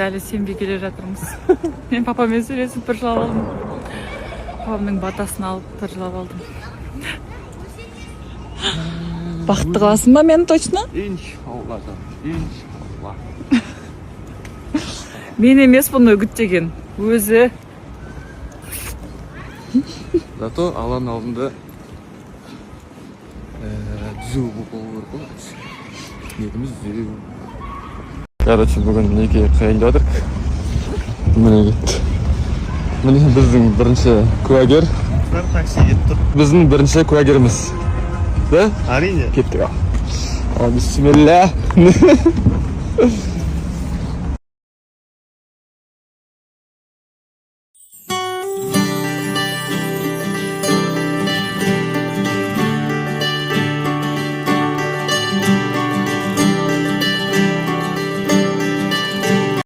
әлі сенбей келе жатырмыз. Мен папамен сөйлесіп бір жылап алдым. Папамның батасын алып бір жылап алдым. Бақытты қаласың ба мен точно? Иншалла. Мен емес бұны үгіттеген. Өзі. Зато аланың алдында түзу болу керек. Ниетіміз түзу. Короче, бүгін неге қайында отырық. Міне кетті. Міне біздің бірінші куәгер. Такси кетті. Біздің бірінші куәгеріміз. Да? Әрине. Кеттік. Ал, бисмилля.